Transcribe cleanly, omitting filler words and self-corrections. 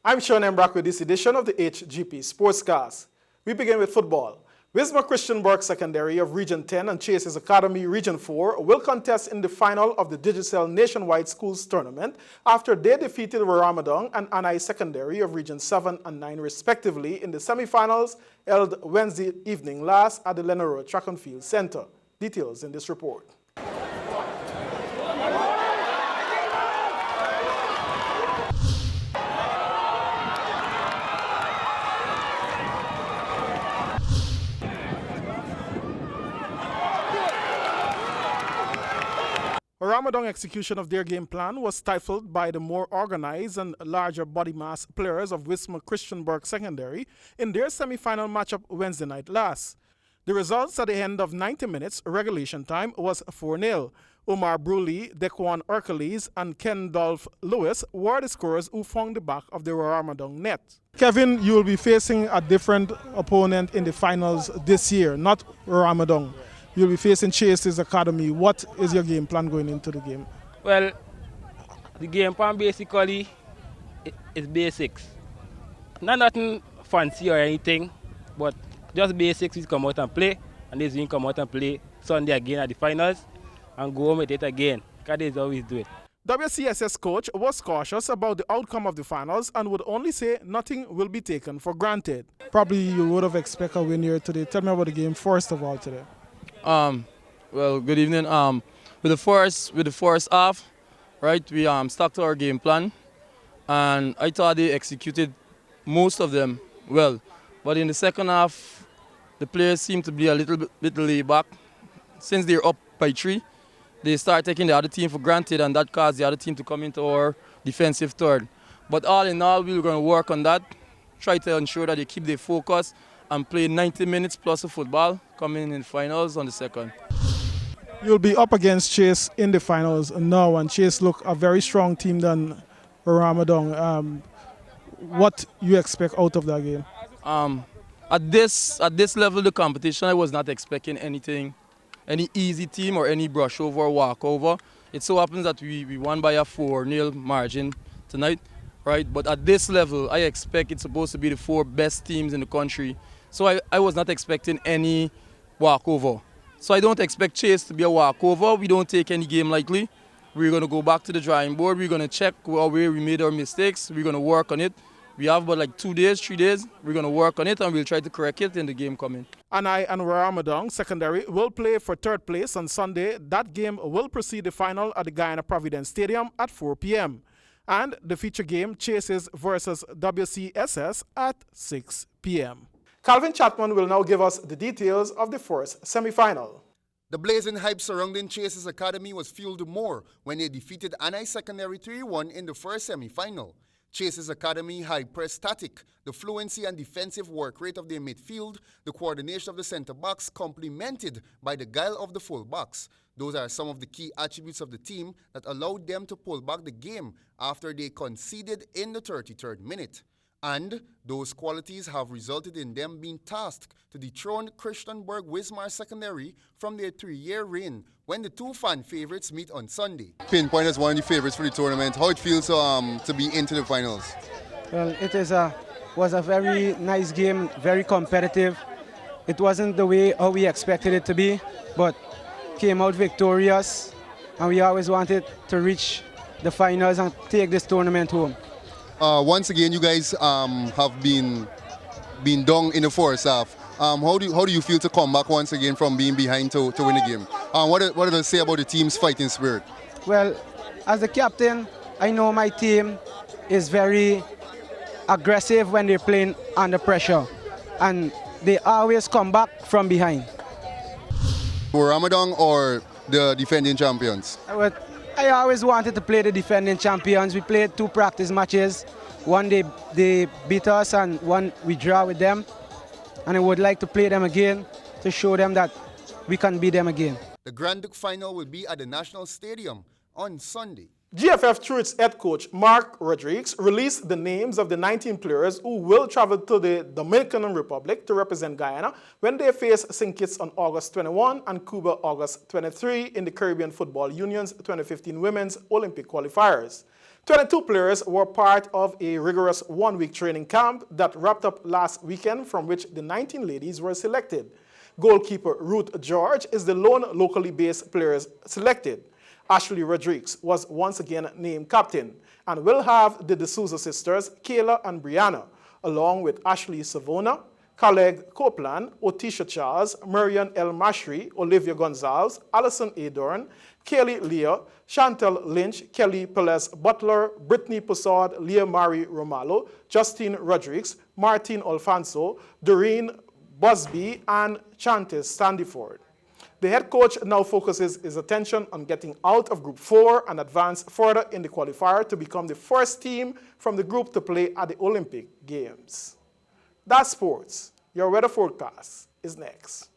I'm Sean Embrock with this edition of the HGP Sportscast. We begin with football. Wismar Christianburg Secondary of Region 10 and Chases Academy Region 4 will contest in the final of the Digicel Nationwide Schools Tournament after they defeated Ramadan and Anai Secondary of Region 7 and 9 respectively in the semifinals held Wednesday evening last at the Lenaro Track and Field Center. Details in this report. Ramadan execution of their game plan was stifled by the more organized and larger body mass players of Wismar Christianburg Secondary in their semi-final matchup Wednesday night last. The results at the end of 90 minutes regulation time was 4-0. Omar Bruley, Dequan Hercules, and Ken Dolph Lewis were the scorers who found the back of the Ramadan net. Kevin, you will be facing a different opponent in the finals this year, not Ramadan. You'll be facing Chases Academy. What is your game plan going into the game? Well, the game plan basically is basics. Not nothing fancy or anything, but just basics. We come out and play, and this week come out and play Sunday again at the finals and go home with it again. Because that's how we do it. WCSS coach was cautious about the outcome of the finals and would only say nothing will be taken for granted. Probably you would have expected a win here today. Tell me about the game first of all today. Well, good evening. With the first half, right, we stuck to our game plan, and I thought they executed most of them well. But in the second half, the players seemed to be a little bit laid back. Since they're up by 3, they start taking the other team for granted, and that caused the other team to come into our defensive third. But all in all, we're going to work on that, try to ensure that they keep their focus and play 90 minutes plus of football coming in the finals on the second. You'll be up against Chase in the finals now, and Chase look a very strong team than Ramadan. What you expect out of that game? At this level of the competition, I was not expecting any easy team or any brush over or walkover. It so happens that we won by a 4-0 margin tonight, right? But at this level, I expect it's supposed to be the 4 best teams in the country. So I was not expecting any walkover. So I don't expect Chase to be a walkover. We don't take any game lightly. We're going to go back to the drawing board. We're going to check where we made our mistakes. We're going to work on it. We have about like 2 days, 3 days. We're going to work on it, and we'll try to correct it in the game coming. Anai and Ramadan Secondary will play for 3rd place on Sunday. That game will precede the final at the Guyana Providence Stadium at 4 p.m. And the feature game, Chases versus WCSS, at 6 p.m. Calvin Chapman will now give us the details of the first semi-final. The blazing hype surrounding Chases Academy was fueled more when they defeated Anai Secondary 3-1 in the first semi-final. Chases Academy high-press static, the fluency and defensive work rate of their midfield, the coordination of the centre-backs complemented by the guile of the full-backs. Those are some of the key attributes of the team that allowed them to pull back the game after they conceded in the 33rd minute. And those qualities have resulted in them being tasked to dethrone Christianburg Wismar Secondary from their 3-year reign when the 2 fan favorites meet on Sunday. Pinpoint as one of the favorites for the tournament. How it feels to be into the finals? Well, it was a very nice game, very competitive. It wasn't the way how we expected it to be, but came out victorious, and we always wanted to reach the finals and take this tournament home. Once again, you guys have been down in the first half. How do you feel to come back once again from being behind to win the game? What did it say about the team's fighting spirit? Well, as the captain, I know my team is very aggressive when they're playing under pressure, and they always come back from behind. For Ramadan or the defending champions? I always wanted to play the defending champions. We played 2 practice matches. One they beat us and one we draw with them. And I would like to play them again to show them that we can beat them again. The Grand Duke final will be at the National Stadium on Sunday. GFF, through its head coach, Mark Rodriguez, released the names of the 19 players who will travel to the Dominican Republic to represent Guyana when they face St. Kitts on August 21 and Cuba August 23 in the Caribbean Football Union's 2015 Women's Olympic qualifiers. 22 players were part of a rigorous one-week training camp that wrapped up last weekend, from which the 19 ladies were selected. Goalkeeper Ruth George is the lone locally based players selected. Ashley Rodriguez was once again named captain and will have the D'Souza sisters, Kayla and Brianna, along with Ashley Savona, Khaled Copeland, Otisha Charles, Marian L. Mashri, Olivia Gonzalez, Alison Adorn, Kaylee Leah, Chantel Lynch, Kelly Pelez Butler, Brittany Posad, Leah Marie Romalo, Justine Rodriguez, Martine Alfonso, Doreen Busby, and Chantis Standiford. The head coach now focuses his attention on getting out of Group 4 and advance further in the qualifier to become the first team from the group to play at the Olympic Games. That's sports. Your weather forecast is next.